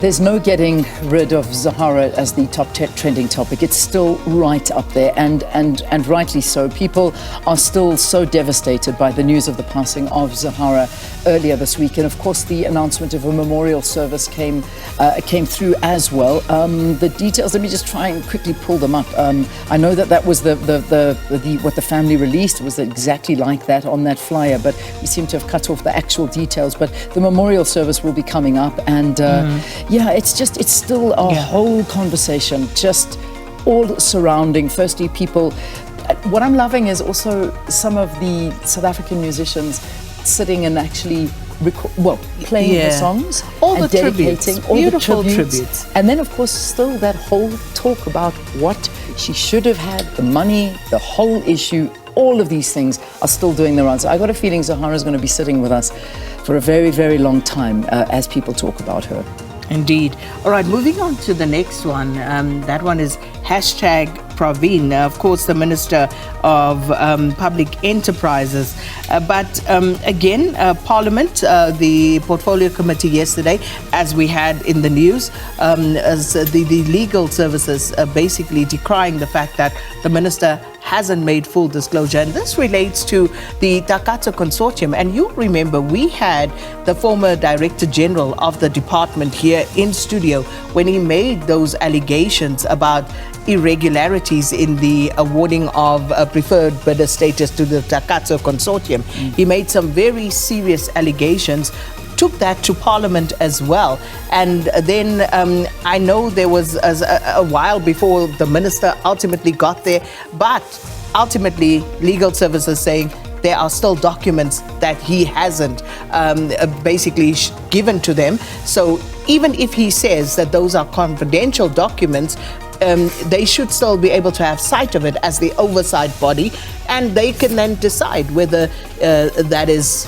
There's no getting rid of Zahara as the top trending topic. It's still right up there, and rightly so. People are still so devastated by the news of the passing of Zahara earlier this week, and of course the announcement of a memorial service came through as well. The details, let me just try and quickly pull them up. I know that was what the family released. It was exactly like that on that flyer, but we seem to have cut off the actual details. But the memorial service will be coming up, and yeah, it's still a whole conversation, just all surrounding. Firstly, people, what I'm loving is also some of the South African musicians sitting and actually playing the songs, all and the dedicating, tributes, all beautiful the tributes. And then of course still that whole talk about what she should have had, the money, the whole issue. All of these things are still doing the rounds. I got a feeling Zahara is going to be sitting with us for a very, very long time as people talk about her. Indeed. All right, moving on to the next one. That one is #Praveen, of course, the Minister of Public Enterprises. But again, Parliament, the Portfolio Committee yesterday, as we had in the news, as the legal services basically decrying the fact that the Minister hasn't made full disclosure. And this relates to the Takealot Consortium. And you remember we had the former Director General of the department here in studio when he made those allegations about irregularities in the awarding of preferred bidder status to the Takealot Consortium. He made some very serious allegations, took that to Parliament as well. And then I know there was a while before the Minister ultimately got there, but ultimately legal services saying there are still documents that he hasn't basically given to them. So even if he says that those are confidential documents, they should still be able to have sight of it as the oversight body, and they can then decide whether that is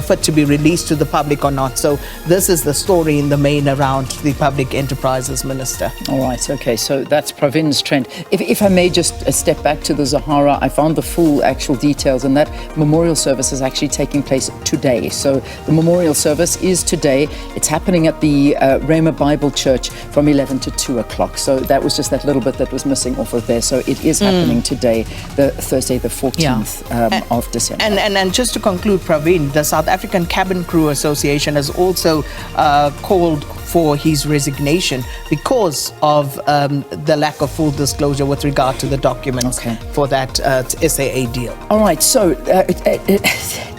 fit to be released to the public or not. So this is the story in the main around the Public Enterprises Minister. All right, okay, so that's Praveen's trend. If I may just step back to the Zahara, I found the full actual details, and that memorial service is actually taking place today. So the memorial service is today. It's happening at the Rhema Bible Church from 11 to 2 o'clock. So that was just that little bit that was missing off of there. So it is happening today, the Thursday, the 14th of December. And just to conclude, Praveen, the South African Cabin Crew Association has also called for his resignation because of the lack of full disclosure with regard to the documents for that SAA deal. All right, so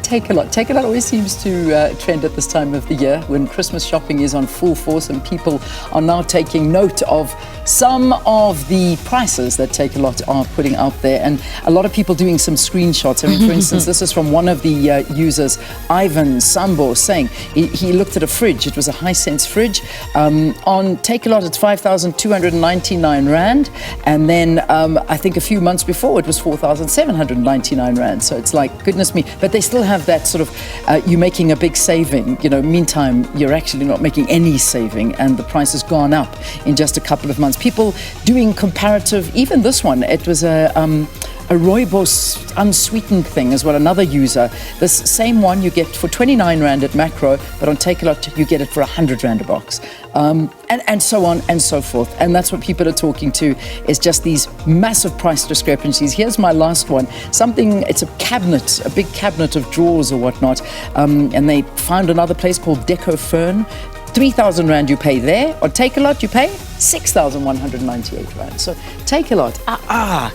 Takealot. Takealot always seems to trend at this time of the year when Christmas shopping is on full force, and people are now taking note of some of the prices that Takealot are putting out there, and a lot of people doing some screenshots. I mean, for instance, this is from one of the users, Ivan Sambo, saying he looked at a fridge. It was a Hisense fridge. On Takealot, it's 5,299 Rand, and then I think a few months before it was 4,799 Rand. So it's like, goodness me. But they still have that sort of, you're making a big saving, meantime, you're actually not making any saving, and the price has gone up in just a couple of months. People doing comparative, even this one, it was a rooibos unsweetened thing as well, another user. This same one you get for 29 Rand at Macro, but on Takealot you get it for 100 Rand a box. And so on and so forth. And that's what people are talking to, is just these massive price discrepancies. Here's my last one. It's a cabinet, a big cabinet of drawers or whatnot. And they found another place called Deco Fern. 3,000 Rand you pay there. On Takealot you pay 6,198 Rand. So Takealot,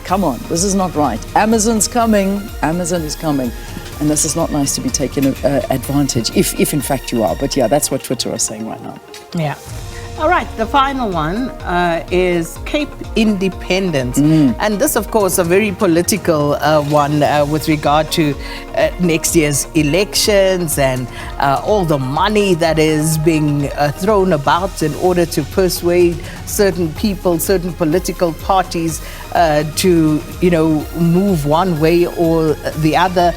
come on, this is not right. Amazon's coming. Amazon is coming. And this is not nice to be taken advantage, if in fact you are. But yeah, that's what Twitter are saying right now. Yeah. All right, the final one is Cape Independence. And this, of course, a very political one with regard to next year's elections and all the money that is being thrown about in order to persuade certain people, certain political parties to, move one way or the other.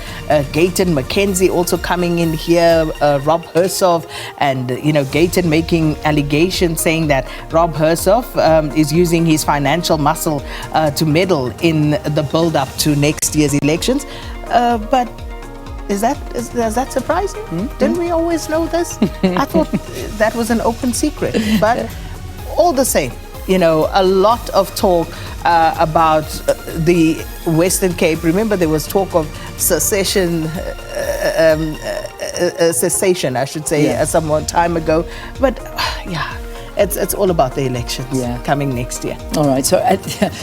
Gayton McKenzie also coming in here, Rob Hersoff, and, Gayton making allegations saying that Rob Hersoff is using his financial muscle to meddle in the build-up to next year's elections. But Is that surprising? Didn't we always know this? I thought that was an open secret. But all the same, you know, a lot of talk about the Western Cape. Remember, there was talk of cessation, I should say, some time ago. But yeah, it's all about the elections coming next year. All right, so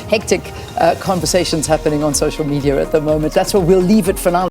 hectic conversations happening on social media at the moment. That's where we'll leave it for now.